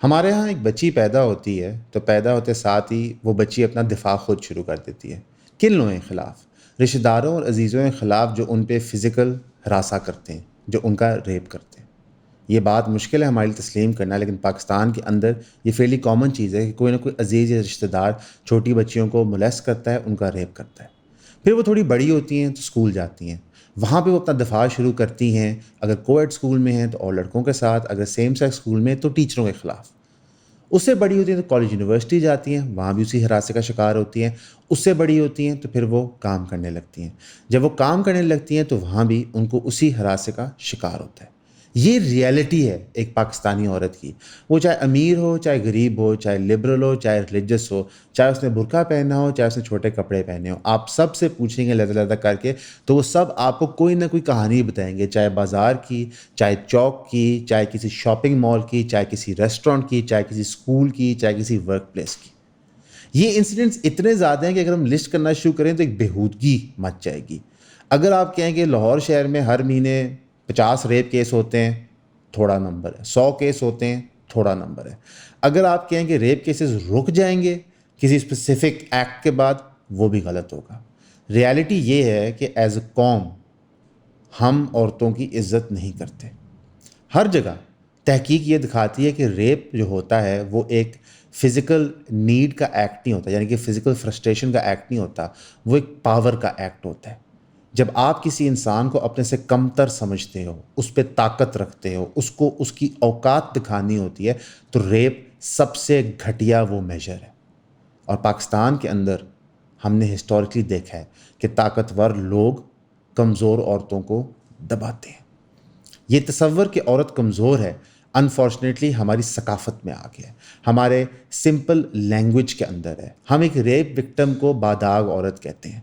ہمارے ہاں ایک بچی پیدا ہوتی ہے تو پیدا ہوتے ساتھ ہی وہ بچی اپنا دفاع خود شروع کر دیتی ہے. کن لوگوں کے خلاف؟ رشتہ داروں اور عزیزوں کے خلاف جو ان پہ فزیکل ہراساں کرتے ہیں، جو ان کا ریپ کرتے ہیں. یہ بات مشکل ہے ہمارے لیے تسلیم کرنا، لیکن پاکستان کے اندر یہ فیلی کامن چیز ہے کہ کوئی نہ کوئی عزیز یا رشتہ دار چھوٹی بچیوں کو مولیسٹ کرتا ہے، ان کا ریپ کرتا ہے. پھر وہ تھوڑی بڑی ہوتی ہیں تو اسکول جاتی ہیں، وہاں پہ وہ اپنا دفاع شروع کرتی ہیں. اگر کویڈ اسکول میں ہیں تو اور لڑکوں کے ساتھ، اگر سیم سیکس اسکول میں تو ٹیچروں کے خلاف. اس سے بڑی ہوتی ہیں تو کالج یونیورسٹی جاتی ہیں، وہاں بھی اسی ہراسے کا شکار ہوتی ہیں. اس سے بڑی ہوتی ہیں تو پھر وہ کام کرنے لگتی ہیں. جب وہ کام کرنے لگتی ہیں تو وہاں بھی ان کو اسی ہراسے کا شکار ہوتا ہے. یہ ریئلٹی ہے ایک پاکستانی عورت کی، وہ چاہے امیر ہو، چاہے غریب ہو، چاہے لبرل ہو، چاہے ریلیجس ہو، چاہے اس نے برقع پہنا ہو، چاہے اس نے چھوٹے کپڑے پہنے ہو. آپ سب سے پوچھیں گے علیحدہ کر کے تو وہ سب آپ کو کوئی نہ کوئی کہانی بتائیں گے، چاہے بازار کی، چاہے چوک کی، چاہے کسی شاپنگ مال کی، چاہے کسی ریسٹورینٹ کی، چاہے کسی اسکول کی، چاہے کسی ورک پلیس کی. یہ انسیڈنٹس اتنے زیادہ ہیں کہ اگر ہم لسٹ کرنا شروع کریں تو ایک بےہودگی مچ جائے گی. اگر آپ کہیں کہ لاہور شہر میں ہر مہینے 50 ریپ کیس ہوتے ہیں، تھوڑا نمبر ہے. 100 کیس ہوتے ہیں، تھوڑا نمبر ہے. اگر آپ کہیں کہ ریپ کیسز رک جائیں گے کسی اسپیسیفک ایکٹ کے بعد، وہ بھی غلط ہوگا. ریالٹی یہ ہے کہ ایز اے قوم ہم عورتوں کی عزت نہیں کرتے. ہر جگہ تحقیق یہ دکھاتی ہے کہ ریپ جو ہوتا ہے وہ ایک فزیکل نیڈ کا ایکٹ نہیں ہوتا، یعنی کہ فزیکل فرسٹریشن کا ایکٹ نہیں ہوتا، وہ ایک پاور کا ایکٹ ہوتا ہے. جب آپ کسی انسان کو اپنے سے کمتر سمجھتے ہو، اس پہ طاقت رکھتے ہو، اس کو اس کی اوقات دکھانی ہوتی ہے، تو ریپ سب سے گھٹیا وہ میجر ہے. اور پاکستان کے اندر ہم نے ہسٹوریکلی دیکھا ہے کہ طاقتور لوگ کمزور عورتوں کو دباتے ہیں. یہ تصور کہ عورت کمزور ہے انفارچونیٹلی ہماری ثقافت میں آ گیا ہے، ہمارے سمپل لینگویج کے اندر ہے. ہم ایک ریپ وکٹم کو باداغ عورت کہتے ہیں،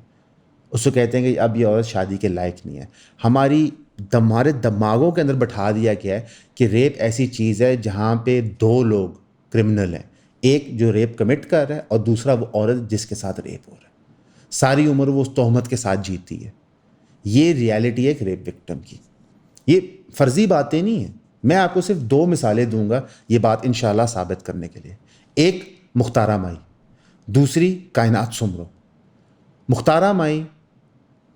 اس کو کہتے ہیں کہ اب یہ عورت شادی کے لائق نہیں ہے. ہمارے دماغوں کے اندر بٹھا دیا گیا ہے کہ ریپ ایسی چیز ہے جہاں پہ دو لوگ کرمنل ہیں، ایک جو ریپ کمٹ کر رہا ہے اور دوسرا وہ عورت جس کے ساتھ ریپ ہو رہا ہے. ساری عمر وہ اس تہمت کے ساتھ جیتی ہے. یہ ریالٹی ہے ایک ریپ وکٹم کی. یہ فرضی باتیں نہیں ہیں. میں آپ کو صرف 2 مثالیں دوں گا یہ بات انشاءاللہ ثابت کرنے کے لیے. ایک مختارہ مائی، دوسری کائنات سمرو. مختارہ مائی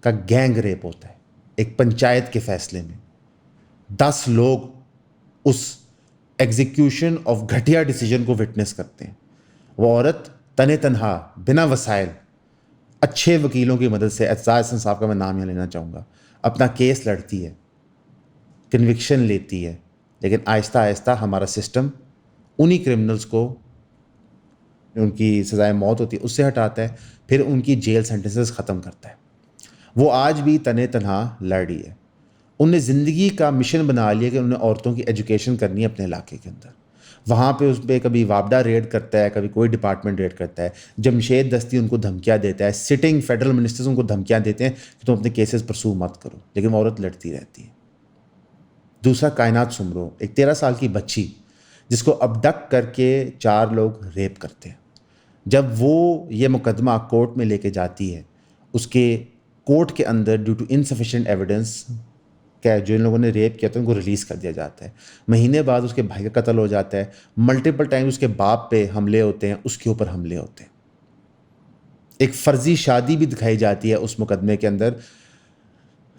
کا گینگ ریپ ہوتا ہے ایک پنچایت کے فیصلے میں. 10 لوگ اس ایگزیکیوشن آف گھٹیا ڈیسیجن کو وٹنس کرتے ہیں. وہ عورت تن تنہا بنا وسائل اچھے وکیلوں کی مدد سے، اعتزاز احسن صاحب کا میں نام یہاں لینا چاہوں گا، اپنا کیس لڑتی ہے، کنوکشن لیتی ہے. لیکن آہستہ آہستہ ہمارا سسٹم انہی کرمنلز کو ان کی سزائے موت ہوتی ہے اس سے ہٹاتا ہے، پھر ان کی جیل سینٹنسز ختم کرتا ہے. وہ آج بھی تن تنہا لڑ رہی ہے. انہوں نے زندگی کا مشن بنا لیا کہ انہوں نے عورتوں کی ایجوکیشن کرنی ہے اپنے علاقے کے اندر. وہاں پہ اس پہ کبھی وابڈا ریڈ کرتا ہے، کبھی کوئی ڈپارٹمنٹ ریڈ کرتا ہے. جمشید دستی ان کو دھمکیاں دیتا ہے، سٹنگ فیڈرل منسٹرز ان کو دھمکیاں دیتے ہیں کہ تم اپنے کیسز پرسو مت کرو، لیکن وہ عورت لڑتی رہتی ہے. دوسرا کائنات سمرو، ایک 13 سال کی بچی جس کو ابڈکٹ کر کے 4 لوگ ریپ کرتے ہیں. جب وہ یہ مقدمہ کورٹ میں لے کے جاتی ہے، اس کے کورٹ کے اندر ڈیو ٹو انسفیشینٹ ایویڈنس کہ جو ان لوگوں نے ریپ کیا تھا ان کو ریلیز کر دیا جاتا ہے. مہینے بعد اس کے بھائی کا قتل ہو جاتا ہے. ملٹیپل ٹائم اس کے باپ پہ حملے ہوتے ہیں، اس کے اوپر حملے ہوتے ہیں. ایک فرضی شادی بھی دکھائی جاتی ہے اس مقدمے کے اندر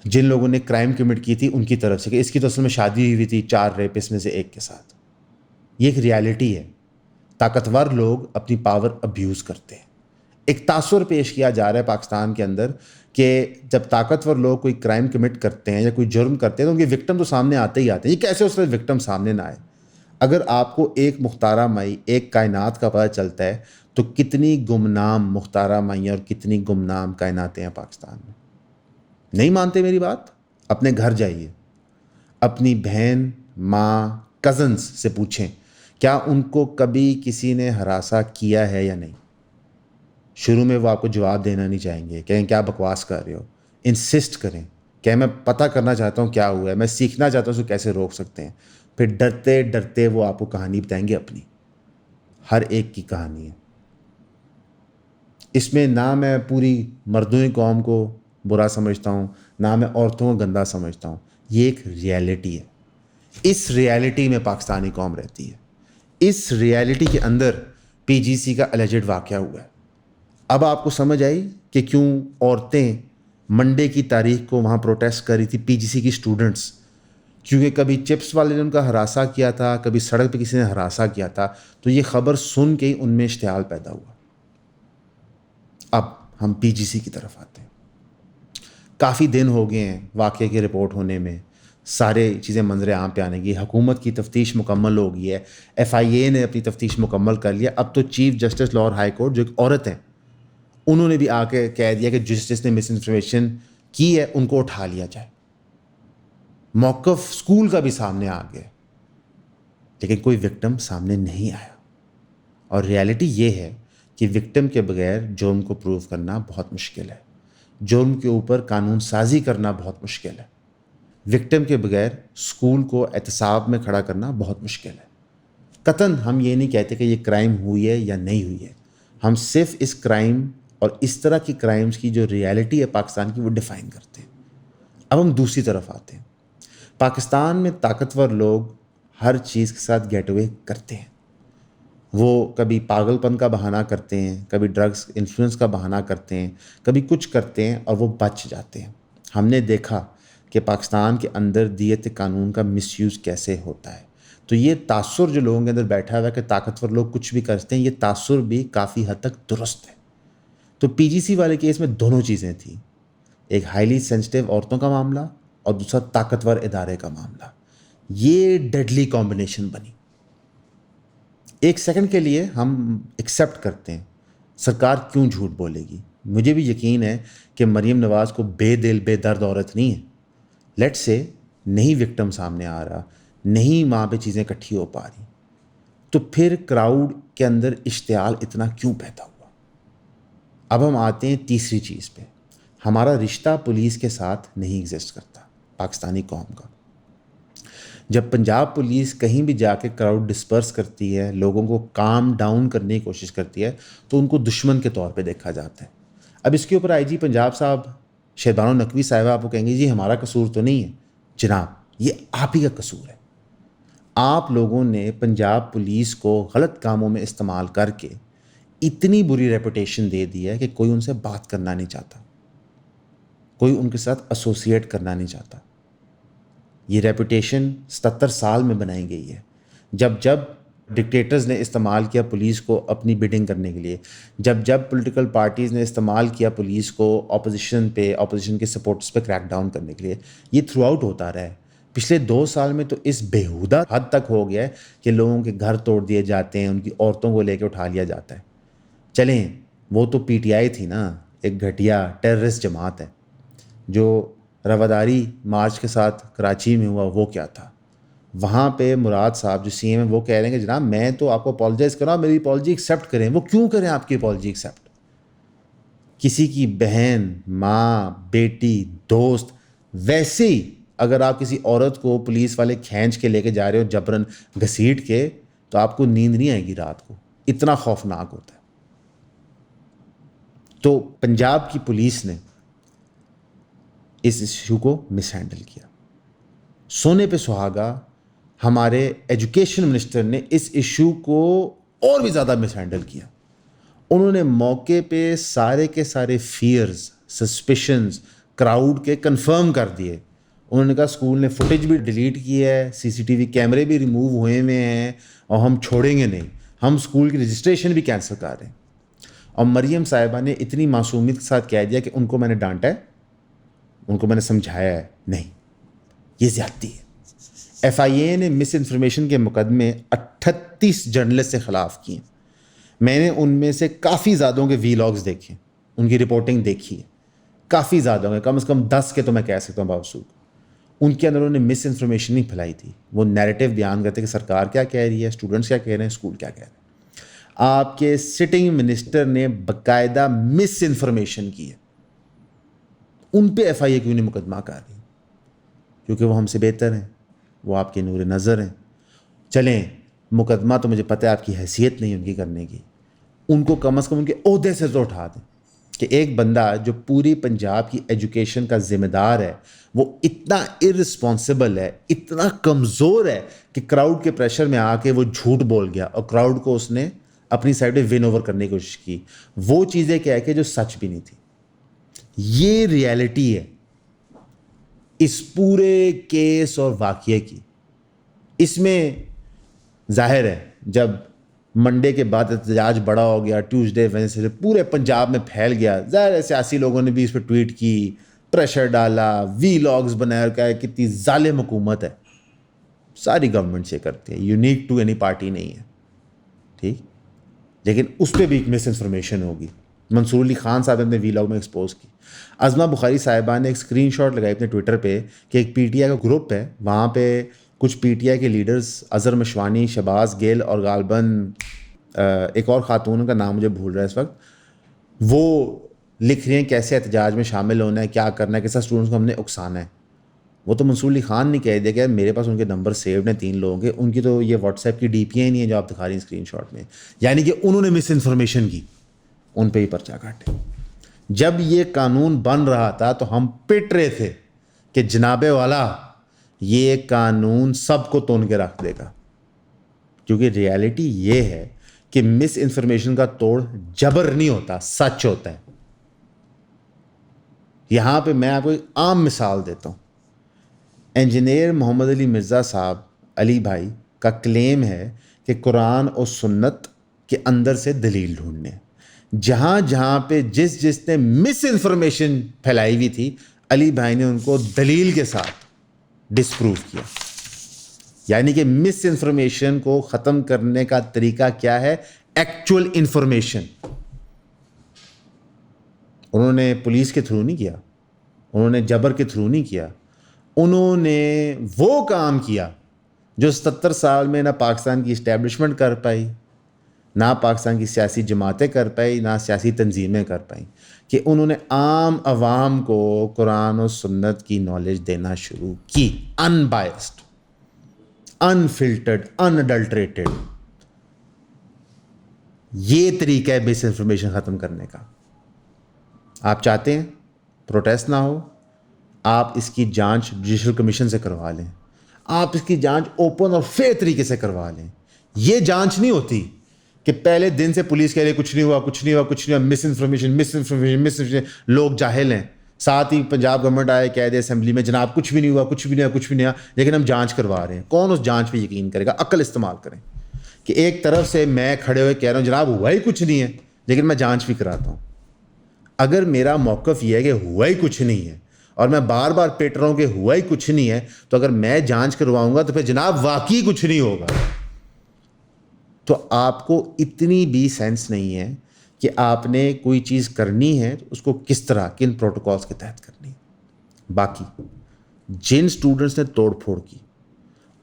جن لوگوں نے کرائم کمٹ کی تھی ان کی طرف سے، کہ اس کی تو اصل میں شادی ہوئی تھی 4 ریپس میں سے ایک کے ساتھ. یہ ایک ریالٹی ہے. طاقتور لوگ اپنی پاور ابیوز کرتے ہیں. ایک تاثر پیش کیا جا رہا ہے پاکستان کے اندر کہ جب طاقتور لوگ کوئی کرائم کمٹ کرتے ہیں یا کوئی جرم کرتے ہیں تو ان کے وکٹم تو سامنے آتے ہی آتے ہیں. یہ کیسے اس طرح وکٹم سامنے نہ آئے؟ اگر آپ کو ایک مختارہ مائی، ایک کائنات کا پتہ چلتا ہے تو کتنی گمنام مختارہ مائیاں اور کتنی گمنام کائناتیں ہیں پاکستان میں. نہیں مانتے میری بات؟ اپنے گھر جائیے، اپنی بہن، ماں، کزنس سے پوچھیں کیا ان کو کبھی کسی نے ہراساں کیا ہے یا نہیں. شروع میں وہ آپ کو جواب دینا نہیں چاہیں گے، کہیں کیا بکواس کر رہے ہو. انسسٹ کریں کہ میں پتہ کرنا چاہتا ہوں کیا ہوا ہے، میں سیکھنا چاہتا ہوں اس کو کیسے روک سکتے ہیں. پھر ڈرتے ڈرتے وہ آپ کو کہانی بتائیں گے اپنی. ہر ایک کی کہانی ہے. اس میں نہ میں پوری مردوں کی قوم کو برا سمجھتا ہوں، نہ میں عورتوں کو گندا سمجھتا ہوں. یہ ایک ریالٹی ہے. اس ریالٹی میں پاکستانی قوم رہتی ہے. اس ریالٹی کے اندر پی جی سی کا اللیجڈ واقعہ ہوا ہے. اب آپ کو سمجھ آئی کہ کیوں عورتیں منڈے کی تاریخ کو وہاں پروٹیسٹ کر رہی تھی, پی جی سی کی اسٹوڈنٹس, کیونکہ کبھی چپس والے نے ان کا ہراساں کیا تھا, کبھی سڑک پہ کسی نے ہراساں کیا تھا, تو یہ خبر سن کے ہی ان میں اشتعال پیدا ہوا. اب ہم پی جی سی کی طرف آتے ہیں. کافی دن ہو گئے ہیں واقعے کی رپورٹ ہونے میں, سارے چیزیں منظر عام پہ آنے کی, حکومت کی تفتیش مکمل ہو گئی ہے, ایف آئی اے نے اپنی تفتیش مکمل کر لیا. اب تو chief justice Lahore high court جو ایک عورت ہیں, انہوں نے بھی آ کے کہہ دیا کہ جس نے مس انفارمیشن کی ہے ان کو اٹھا لیا جائے. موقف اسکول کا بھی سامنے آ گیا, لیکن کوئی وکٹم سامنے نہیں آیا. اور ریالٹی یہ ہے کہ وکٹم کے بغیر جرم کو پروو کرنا بہت مشکل ہے, جرم کے اوپر قانون سازی کرنا بہت مشکل ہے. وکٹم کے بغیر اسکول کو احتساب میں کھڑا کرنا بہت مشکل ہے. قطعاً ہم یہ نہیں کہتے کہ یہ کرائم ہوئی ہے یا نہیں ہوئی ہے, ہم صرف اس کرائم اور اس طرح کی کرائمز کی جو ریالٹی ہے پاکستان کی وہ ڈیفائن کرتے ہیں. اب ہم دوسری طرف آتے ہیں. پاکستان میں طاقتور لوگ ہر چیز کے ساتھ گیٹ اوے کرتے ہیں. وہ کبھی پاگل پن کا بہانہ کرتے ہیں, کبھی ڈرگس انفلوئنس کا بہانہ کرتے ہیں, کبھی کچھ کرتے ہیں اور وہ بچ جاتے ہیں. ہم نے دیکھا کہ پاکستان کے اندر دیت قانون کا مس یوز کیسے ہوتا ہے. تو یہ تاثر جو لوگوں کے اندر بیٹھا ہوا ہے کہ طاقتور لوگ کچھ بھی کرتے ہیں, یہ تاثر بھی کافی حد تک درست ہے. تو پی جی سی والے کیس میں دونوں چیزیں تھیں, ایک ہائیلی سینسٹیو عورتوں کا معاملہ اور دوسرا طاقتور ادارے کا معاملہ. یہ ڈیڈلی کمبینیشن بنی. ایک سیکنڈ کے لیے ہم ایکسیپٹ کرتے ہیں سرکار کیوں جھوٹ بولے گی. مجھے بھی یقین ہے کہ مریم نواز کو بے دل بے درد عورت نہیں ہے. لیٹ سے نہیں وکٹم سامنے آ رہا, نہیں وہاں پہ چیزیں اکٹھی ہو پا رہی, تو پھر کراؤڈ کے اندر اشتعال اتنا کیوں پیدا ہوا. اب ہم آتے ہیں تیسری چیز پہ. ہمارا رشتہ پولیس کے ساتھ نہیں ایگزسٹ کرتا پاکستانی قوم کا. جب پنجاب پولیس کہیں بھی جا کے کراؤڈ ڈسپرس کرتی ہے, لوگوں کو کام ڈاؤن کرنے کی کوشش کرتی ہے, تو ان کو دشمن کے طور پہ دیکھا جاتا ہے. اب اس کے اوپر آئی جی پنجاب صاحب شہبانو نقوی صاحبہ آپ کو کہیں گے جی ہمارا قصور تو نہیں ہے. جناب یہ آپ ہی کا قصور ہے. آپ لوگوں نے پنجاب پولیس کو غلط کاموں میں استعمال کر کے اتنی بری ریپوٹیشن دے دی ہے کہ کوئی ان سے بات کرنا نہیں چاہتا, کوئی ان کے ساتھ ایسوسیٹ کرنا نہیں چاہتا. یہ ریپوٹیشن 77 سال میں بنائی گئی ہے. جب جب ڈکٹیٹرز نے استعمال کیا پولیس کو اپنی بیڈنگ کرنے کے لیے, جب جب پولیٹیکل پارٹیز نے استعمال کیا پولیس کو اپوزیشن پہ, اپوزیشن کے سپورٹس پہ کریک ڈاؤن کرنے کے لیے, یہ تھرو آؤٹ ہوتا رہا ہے. پچھلے 2 سال میں تو اس بےہودہ حد تک ہو گیا ہے کہ لوگوں کے گھر توڑ دیے جاتے ہیں, ان کی عورتوں کو لے کے اٹھا لیا جاتا ہے. چلیں وہ تو پی ٹی آئی تھی نا, ایک گھٹیا ٹیررسٹ جماعت ہے. جو رواداری مارچ کے ساتھ کراچی میں ہوا وہ کیا تھا. وہاں پہ مراد صاحب جو سی ایم ہیں وہ کہہ رہے ہیں کہ جناب میں تو آپ کو اپالوجائز کر رہا ہوں, میری اپالوجی ایکسیپٹ کریں. وہ کیوں کریں آپ کی اپالوجی ایکسیپٹ؟ کسی کی بہن, ماں, بیٹی, دوست, ویسے ہی اگر آپ کسی عورت کو پولیس والے کھینچ کے لے کے جا رہے ہو جبرن گھسیٹ کے, تو آپ کو نیند نہیں آئے گی رات کو, اتنا خوفناک ہوتا ہے. تو پنجاب کی پولیس نے اس ایشو کو مس ہینڈل کیا. سونے پہ سہاگا ہمارے ایجوکیشن منسٹر نے اس ایشو کو اور بھی زیادہ مس ہینڈل کیا. انہوں نے موقع پہ سارے کے سارے فیئرز, سسپیشنز کراؤڈ کے کنفرم کر دیے. انہوں نے کہا اسکول نے فوٹیج بھی ڈیلیٹ کی ہے, سی سی ٹی وی کیمرے بھی ریموو ہوئے ہیں, اور ہم چھوڑیں گے نہیں, ہم اسکول کی رجسٹریشن بھی کینسل کر رہے ہیں. اور مریم صاحبہ نے اتنی معصومیت کے ساتھ کہہ دیا کہ ان کو میں نے ڈانٹا ہے, ان کو میں نے سمجھایا ہے. نہیں, یہ زیادتی ہے. ایف آئی اے نے مس انفارمیشن کے مقدمے 38 جرنلسٹ کے خلاف کیے. میں نے ان میں سے کافی زیادوں کے وی لاگز دیکھے, ان کی رپورٹنگ دیکھی ہے, کافی زیادہ ہیں, کم از کم 10 کے تو میں کہہ سکتا ہوں باوجود. ان کے اندر انہوں نے مس انفارمیشن نہیں پھیلائی تھی. وہ نیریٹو بیان کرتے کہ سرکار کیا کہہ رہی ہے, اسٹوڈنٹس کیا کہہ رہے ہیں, اسکول کیا کہہ رہے ہیں. آپ کے سٹنگ منسٹر نے باقاعدہ مس انفارمیشن کی ہے. ان پہ ایف آئی اے کیوں نہیں مقدمہ کر رہی؟ کیونکہ وہ ہم سے بہتر ہیں, وہ آپ کے نور نظر ہیں. چلیں مقدمہ تو مجھے پتہ ہے آپ کی حیثیت نہیں ان کی کرنے کی, ان کو کم از کم ان کے عہدے سے تو اٹھا دیں. کہ ایک بندہ جو پوری پنجاب کی ایجوکیشن کا ذمہ دار ہے وہ اتنا ارسپانسبل ہے, اتنا کمزور ہے کہ کراؤڈ کے پریشر میں آ کے وہ جھوٹ بول گیا اور کراؤڈ کو اس نے اپنی سائڈ پہ ون اوور کرنے کی کوشش کی. وہ چیزیں کیا ہے کہ جو سچ بھی نہیں تھی. یہ ریالٹی ہے اس پورے کیس اور واقعے کی. اس میں ظاہر ہے جب منڈے کے بعد احتجاج بڑا ہو گیا, ٹیوزڈے وینسڈے پورے پنجاب میں پھیل گیا, ظاہر ہے سیاسی لوگوں نے بھی اس پہ ٹویٹ کی, پریشر ڈالا, وی لاگز بنایا اور کہا کتنی ظالم حکومت ہے. ساری گورنمنٹ سے کرتے ہیں, یونیک ٹو اینی پارٹی نہیں ہے, ٹھیک. لیکن اس پہ بھی ایک مس انفارمیشن ہوگی. منصور علی خان صاحب نے وی لاگ میں ایکسپوز کی. عظمہ بخاری صاحبہ نے ایک اسکرین شاٹ لگائی اپنے ٹویٹر پہ کہ ایک پی ٹی آئی کا گروپ ہے, وہاں پہ کچھ پی ٹی آئی کے لیڈرز اظہر مشوانی, شہباز گل اور غالباً ایک اور خاتون کا نام مجھے بھول رہا ہے اس وقت, وہ لکھ رہی ہیں کیسے احتجاج میں شامل ہونا ہے, کیا کرنا ہے, کیسا اسٹوڈنٹس کو ہم نے اکسانا ہے. وہ تو منصور علی خان نے کہہ دیا کہ میرے پاس ان کے نمبر سیوڈ ہیں 3 لوگوں کے, ان کی تو یہ واٹس ایپ کی ڈی پی آئی نہیں ہے جو آپ دکھا رہی ہیں اسکرین شاٹ میں. یعنی کہ انہوں نے مس انفارمیشن کی, ان پہ ہی پرچہ کاٹے. جب یہ قانون بن رہا تھا تو ہم پٹ رہے تھے کہ جناب والا یہ قانون سب کو تون کے رکھ دے گا, کیونکہ ریالٹی یہ ہے کہ مس انفارمیشن کا توڑ جبر نہیں ہوتا, سچ ہوتا ہے. یہاں پہ میں آپ کو ایک عام مثال دیتا ہوں. انجینئر محمد علی مرزا صاحب علی بھائی کا کلیم ہے کہ قرآن اور سنت کے اندر سے دلیل ڈھونڈنے, جہاں جہاں پہ جس نے مس انفارمیشن پھیلائی ہوئی تھی علی بھائی نے ان کو دلیل کے ساتھ ڈسپروو کیا. یعنی کہ مس انفارمیشن کو ختم کرنے کا طریقہ کیا ہے؟ Actual information. انہوں نے پولیس کے تھرو نہیں کیا, انہوں نے جبر کے تھرو نہیں کیا, انہوں نے وہ کام کیا جو 77 سال میں نہ پاکستان کی اسٹیبلشمنٹ کر پائی, نہ پاکستان کی سیاسی جماعتیں کر پائی, نہ سیاسی تنظیمیں کر پائیں, کہ انہوں نے عام عوام کو قرآن و سنت کی نالج دینا شروع کی, ان بائسڈ, انفلٹرڈ, انڈلٹریٹڈ. یہ طریقہ ہے مس انفارمیشن ختم کرنے کا. آپ چاہتے ہیں پروٹیسٹ نہ ہو, آپ اس کی جانچ جوڈیشل کمیشن سے کروا لیں, آپ اس کی جانچ اوپن اور فیئر طریقے سے کروا لیں. یہ جانچ نہیں ہوتی کہ پہلے دن سے پولیس کہہ رہے کچھ نہیں ہوا, کچھ نہیں ہوا, کچھ نہیں ہوا, مس انفارمیشن. لوگ جاہل ہیں. ساتھ ہی پنجاب گورنمنٹ آئے کہہ دے اسمبلی میں جناب کچھ بھی نہیں ہوا, کچھ بھی نہیں ہوا, کچھ بھی نہیں ہوا, لیکن ہم جانچ کروا رہے ہیں. کون اس جانچ پہ یقین کرے گا؟ عقل استعمال کریں کہ ایک طرف سے میں کھڑے ہوئے کہہ رہا ہوں جناب ہوا ہی کچھ نہیں ہے, لیکن میں جانچ بھی کراتا ہوں. اگر میرا موقف یہ ہے کہ ہوا ہی کچھ نہیں ہے اور میں بار بار پیٹ رہا ہوں کہ ہوا ہی کچھ نہیں ہے, تو اگر میں جانچ کرواؤں گا تو پھر جناب واقعی کچھ نہیں ہوگا. تو آپ کو اتنی بھی سینس نہیں ہے کہ آپ نے کوئی چیز کرنی ہے تو اس کو کس طرح, کن پروٹوکولز کے تحت کرنی. باقی جن سٹوڈنٹس نے توڑ پھوڑ کی,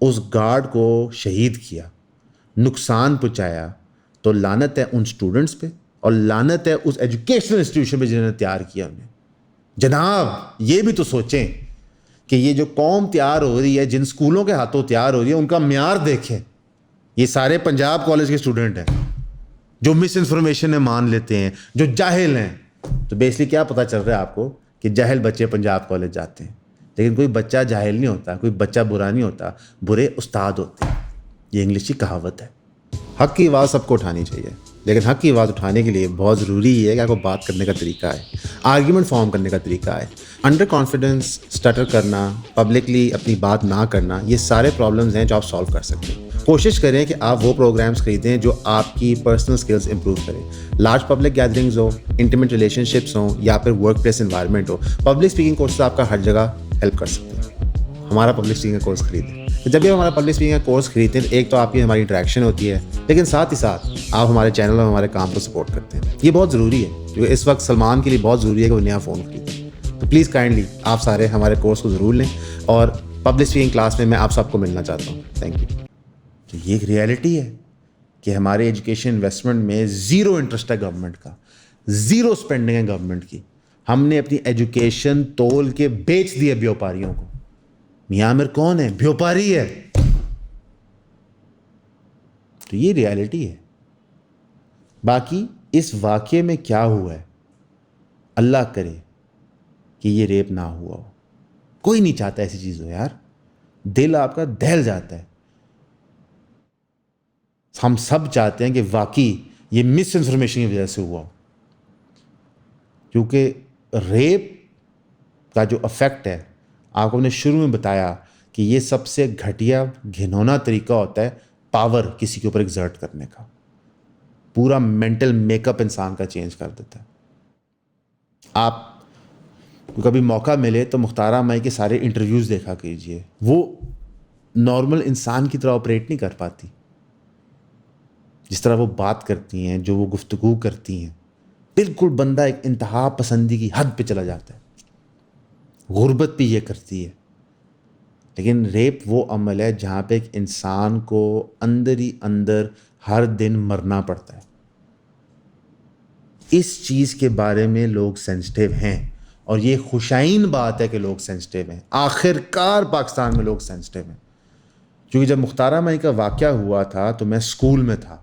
اس گارڈ کو شہید کیا, نقصان پہنچایا, تو لعنت ہے ان سٹوڈنٹس پہ اور لعنت ہے اس ایجوکیشنل انسٹیٹیوشن پہ جنہوں نے تیار کیا انہیں. جناب یہ بھی تو سوچیں کہ یہ جو قوم تیار ہو رہی ہے, جن سکولوں کے ہاتھوں تیار ہو رہی ہے, ان کا معیار دیکھیں. یہ سارے پنجاب کالج کے اسٹوڈنٹ ہیں جو مس انفارمیشن میں مان لیتے ہیں, جو جاہل ہیں. تو بیسکلی کیا پتہ چل رہا ہے آپ کو کہ جاہل بچے پنجاب کالج جاتے ہیں, لیکن کوئی بچہ جاہل نہیں ہوتا, کوئی بچہ برا نہیں ہوتا, برے استاد ہوتے ہیں. یہ انگلش کی کہاوت ہے. حق کی آواز سب کو اٹھانی چاہیے, لیکن حق کی آواز اٹھانے کے لیے بہت ضروری ہے کہ آپ کو بات کرنے کا طریقہ ہے, آرگیومنٹ فارم کرنے کا طریقہ ہے. انڈر کانفیڈنس, اسٹٹر کرنا, پبلکلی اپنی بات نہ کرنا, یہ سارے پرابلمز ہیں جو آپ سالو کر سکتے ہیں. کوشش کریں کہ آپ وہ پروگرامز خریدیں جو آپ کی پرسنل اسکلز امپروو کریں. لارج پبلک گیدرنگز ہو, انٹیمیٹ ریلیشن شپس ہوں, یا پھر ورک پلیس انوائرمنٹ ہو, پبلک اسپیکنگ کورسز آپ کا ہر جگہ ہیلپ کر سکتے ہیں. ہمارا پبلک اسپیکنگ کا کورس خریدیں. جب بھی ہمارا پبلک اسپیکنگ کا کورس خریدتے ہیں, ایک تو آپ کی ہماری انٹریکشن ہوتی ہے, لیکن ساتھ ہی ساتھ آپ ہمارے چینل اور ہمارے کام کو سپورٹ کرتے ہیں. یہ بہت ضروری ہے, کیونکہ اس وقت سلمان کے لیے بہت ضروری ہے کہ وہ نیا فون خریدیں. تو پلیز کائنڈلی آپ سارے ہمارے کورس کو ضرور لیں, اور پبلک اسپیکنگ کلاس میں آپ سب کو ملنا چاہتا ہوں. Thank you. تو یہ ایک ریالٹی ہے کہ ہمارے ایجوکیشن انویسٹمنٹ میں زیرو انٹرسٹ ہے گورنمنٹ کا, زیرو اسپینڈنگ ہے گورنمنٹ کی. ہم نے اپنی ایجوکیشن تول کے بیچ دیے بیوپاریوں کو. میاں عامر کون ہے؟ بیوپاری ہے. تو یہ ریالٹی ہے. باقی اس واقعے میں کیا ہوا ہے اللہ کرے کہ یہ ریپ نہ ہوا ہو. کوئی نہیں چاہتا ایسی چیز ہو یار. دل آپ کا دہل جاتا ہے. ہم سب چاہتے ہیں کہ واقعی یہ مس انفارمیشن کی وجہ سے ہوا ہو. کیونکہ ریپ کا جو افیکٹ ہے، آپ کو نے شروع میں بتایا کہ یہ سب سے گھٹیا گھنونا طریقہ ہوتا ہے پاور کسی کے اوپر ایگزرٹ کرنے کا. پورا مینٹل میک اپ انسان کا چینج کر دیتا ہے. آپ کو کبھی موقع ملے تو مختارہ مائی کے سارے انٹرویوز دیکھا کیجیے. وہ نارمل انسان کی طرح آپریٹ نہیں کر پاتی. جس طرح وہ بات کرتی ہیں، جو وہ گفتگو کرتی ہیں، بالکل بندہ ایک انتہا پسندی کی حد پہ چلا جاتا ہے. غربت بھی یہ کرتی ہے. لیکن ریپ وہ عمل ہے جہاں پہ ایک انسان کو اندر ہی اندر ہر دن مرنا پڑتا ہے. اس چیز کے بارے میں لوگ سینسٹیو ہیں، اور یہ خوشائن بات ہے کہ لوگ سینسٹیو ہیں. آخر کار پاکستان میں لوگ سینسٹیو ہیں. کیونکہ جب مختارہ مائی کا واقعہ ہوا تھا تو میں اسکول میں تھا،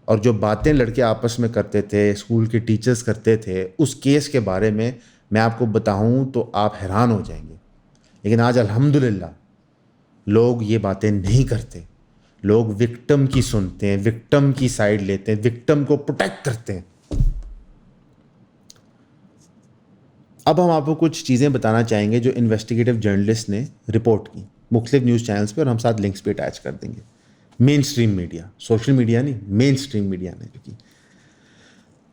اور جو باتیں لڑکے آپس میں کرتے تھے، اسکول کے ٹیچرز کرتے تھے، اس کیس کے بارے میں آپ کو بتاؤں تو آپ حیران ہو جائیں گے. لیکن آج الحمدللہ لوگ یہ باتیں نہیں کرتے. لوگ وکٹم کی سنتے ہیں، وکٹم کی سائڈ لیتے ہیں، وکٹم کو پروٹیکٹ کرتے ہیں. اب ہم آپ کو کچھ چیزیں بتانا چاہیں گے جو انویسٹیگیٹو جرنلسٹ نے رپورٹ کی مختلف نیوز چینلز پہ، اور ہم ساتھ لنکس پہ اٹیچ کر دیں گے. مین سٹریم میڈیا، سوشل میڈیا نہیں، مین سٹریم میڈیا نے جو کی.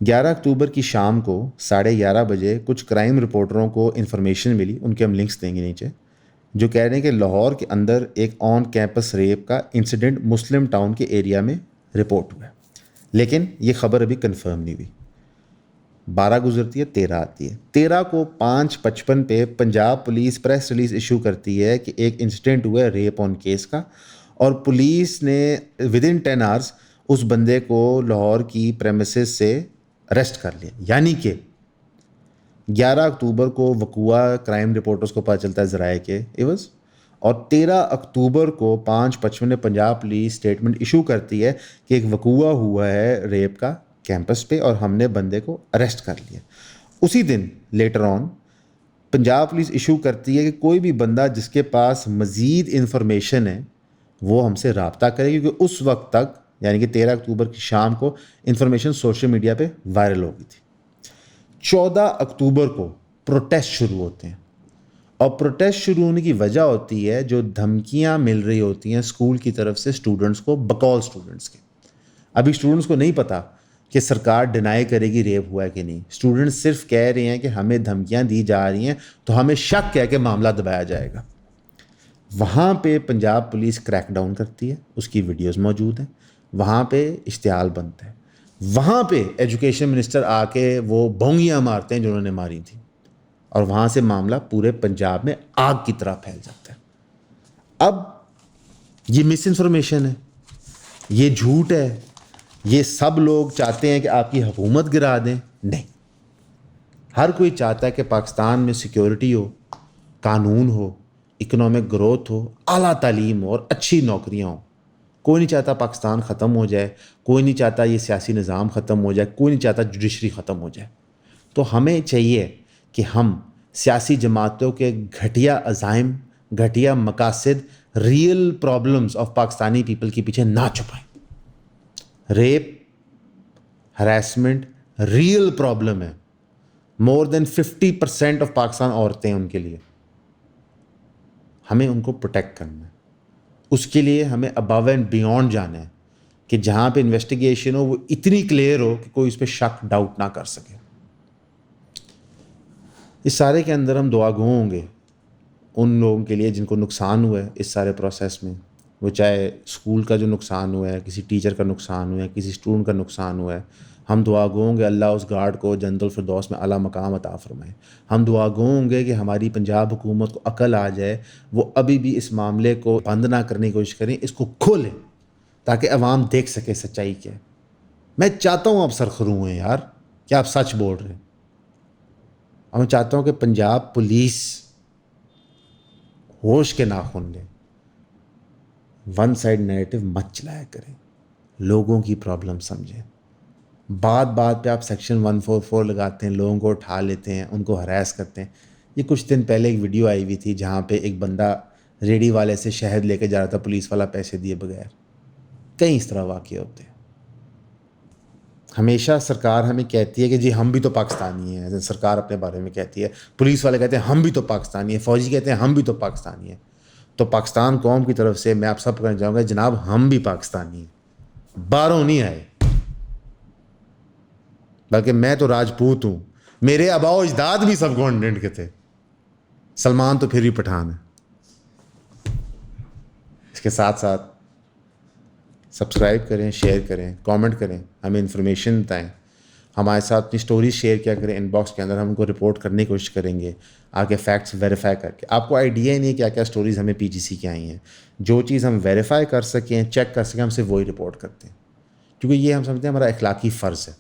11 اکتوبر کی شام کو 11:30 بجے کچھ کرائم رپورٹروں کو انفارمیشن ملی، ان کے ہم لنکس دیں گے نیچے، جو کہہ رہے ہیں کہ لاہور کے اندر ایک آن کیمپس ریپ کا انسیڈنٹ مسلم ٹاؤن کے ایریا میں رپورٹ ہوا ہے. لیکن یہ خبر ابھی کنفرم نہیں ہوئی. 12 گزرتی ہے، 13 آتی ہے. 13 کو 5:55 پہ Punjab police press release issue کرتی ہے کہ ایک انسیڈنٹ ہوا ہے ریپ آن کیس کا، اور پولیس نے ودن 10 آورس اس بندے کو لاہور کی پریمیسز سے اریسٹ کر لیا. یعنی کہ 11 اکتوبر کو وقوع کرائم رپورٹرز کو پتہ چلتا ہے ذرائع کے عوض، اور 13 اکتوبر کو 5:55 میں پنجاب پولیس سٹیٹمنٹ ایشو کرتی ہے کہ ایک وقوع ہوا ہے ریپ کا کیمپس پہ، اور ہم نے بندے کو اریسٹ کر لیا. اسی دن later on Punjab police issue کرتی ہے کہ کوئی بھی بندہ جس کے پاس مزید انفارمیشن ہے وہ ہم سے رابطہ کرے، کیونکہ اس وقت تک یعنی کہ 13 اکتوبر کی شام کو انفارمیشن سوشل میڈیا پہ وائرل ہو گئی تھی. 14 اکتوبر کو پروٹیسٹ شروع ہوتے ہیں، اور پروٹیسٹ شروع ہونے کی وجہ ہوتی ہے جو دھمکیاں مل رہی ہوتی ہیں اسکول کی طرف سے اسٹوڈنٹس کو، بقول اسٹوڈنٹس کے. ابھی اسٹوڈنٹس کو نہیں پتا کہ سرکار ڈینائی کرے گی ریپ ہوا ہے کہ نہیں. اسٹوڈنٹس صرف کہہ رہے ہیں کہ ہمیں دھمکیاں دی جا رہی ہیں تو ہمیں شک ہے کہ معاملہ دبایا جائے گا. وہاں پہ پنجاب پولیس کریک ڈاؤن کرتی ہے، اس کی ویڈیوز موجود ہیں. وہاں پہ اشتعال بنتا ہے. وہاں پہ ایجوکیشن منسٹر آ کے وہ بھونگیاں مارتے ہیں جو انہوں نے ماری تھیں، اور وہاں سے معاملہ پورے پنجاب میں آگ کی طرح پھیل جاتا ہے. اب یہ مس انفارمیشن ہے، یہ جھوٹ ہے، یہ سب لوگ چاہتے ہیں کہ آپ کی حکومت گرا دیں. نہیں، ہر کوئی چاہتا ہے کہ پاکستان میں سیکیورٹی ہو، قانون ہو، اکنامک گروتھ ہو، اعلیٰ تعلیم ہو، اور اچھی نوکریاں ہوں. کوئی نہیں چاہتا پاکستان ختم ہو جائے، کوئی نہیں چاہتا یہ سیاسی نظام ختم ہو جائے، کوئی نہیں چاہتا جوڈیشری ختم ہو جائے. تو ہمیں چاہیے کہ ہم سیاسی جماعتوں کے گھٹیا عزائم، گھٹیا مقاصد، real problems of Pakistani people کے پیچھے نہ چھپائیں. ریپ، ہراسمنٹ ریئل پرابلم ہے. مور دین 50% آف پاکستان عورتیں ہیں ان کے لیے. ہمیں ان کو پروٹیکٹ کرنا ہے. اس کے لیے ہمیں ابو اینڈ بیونڈ جانا ہے کہ جہاں پہ انویسٹیگیشن ہو وہ اتنی کلیئر ہو کہ کوئی اس پہ شک ڈاؤٹ نہ کر سکے. اس سارے کے اندر ہم دعا گو ہوں گے ان لوگوں کے لیے جن کو نقصان ہوا ہے اس سارے پروسیس میں. وہ چاہے اسکول کا جو نقصان ہوا ہے، کسی ٹیچر کا نقصان ہوا ہے، کسی اسٹوڈنٹ کا نقصان ہوا ہے. ہم دعا گو ہوں گے اللہ اس گارڈ کو جنت الفردوس میں اعلیٰ مقام عطا فرمائے. ہم دعا گو ہوں گے کہ ہماری پنجاب حکومت کو عقل آ جائے، وہ ابھی بھی اس معاملے کو بند نہ کرنے کی کوشش کریں، اس کو کھولیں تاکہ عوام دیکھ سکے سچائی کیا ہے. میں چاہتا ہوں آپ سرخرو ہیں یار کہ آپ سچ بول رہے ہیں. اور میں چاہتا ہوں کہ پنجاب پولیس ہوش کے ناخن لیں، ون سائڈ نیریٹو مت چلایا کریں، لوگوں کی پرابلم سمجھیں. بات بات پہ آپ سیکشن 144 لگاتے ہیں، لوگوں کو اٹھا لیتے ہیں، ان کو ہراس کرتے ہیں. یہ کچھ دن پہلے ایک ویڈیو آئی ہوئی تھی جہاں پہ ایک بندہ ریڈی والے سے شہد لے کے جا رہا تھا، پولیس والا پیسے دیے بغیر. کئی اس طرح واقع ہوتے ہیں. ہمیشہ سرکار ہمیں کہتی ہے کہ جی ہم بھی تو پاکستانی ہیں، سرکار اپنے بارے میں کہتی ہے، پولیس والے کہتے ہیں ہم بھی تو پاکستانی ہیں، فوجی کہتے ہیں ہم بھی تو پاکستانی ہیں. تو پاکستان قوم کی طرف سے میں آپ سب کو کہنا چاہوں گا جناب ہم بھی پاکستانی ہیں، باہروں نہیں آئے. بلکہ میں تو راجپوت ہوں، میرے آباء و اجداد بھی سب کانٹیننٹ کے تھے. سلمان تو پھر بھی پٹھان ہے. اس کے ساتھ ساتھ سبسکرائب کریں، شیئر کریں، کامنٹ کریں، ہمیں انفارمیشن بتائیں، ہمارے ساتھ اپنی سٹوریز شیئر کیا کریں ان باکس کے اندر. ہم ان کو رپورٹ کرنے کی کوشش کریں گے آگے فیکٹس ویریفائی کر کے. آپ کو آئیڈیا ہی نہیں کیا کیا سٹوریز ہمیں پی جی سی کی آئی ہیں. جو چیز ہم ویریفائی کر سکیں، چیک کر سکیں، ہم صرف وہی رپورٹ کرتے ہیں، کیونکہ یہ ہم سمجھتے ہیں ہمارا اخلاقی فرض ہے.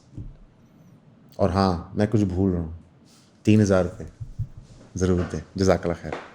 اور ہاں میں کچھ بھول رہا ہوں، 3000 روپے ضرور دیں. جزاک اللہ خیر.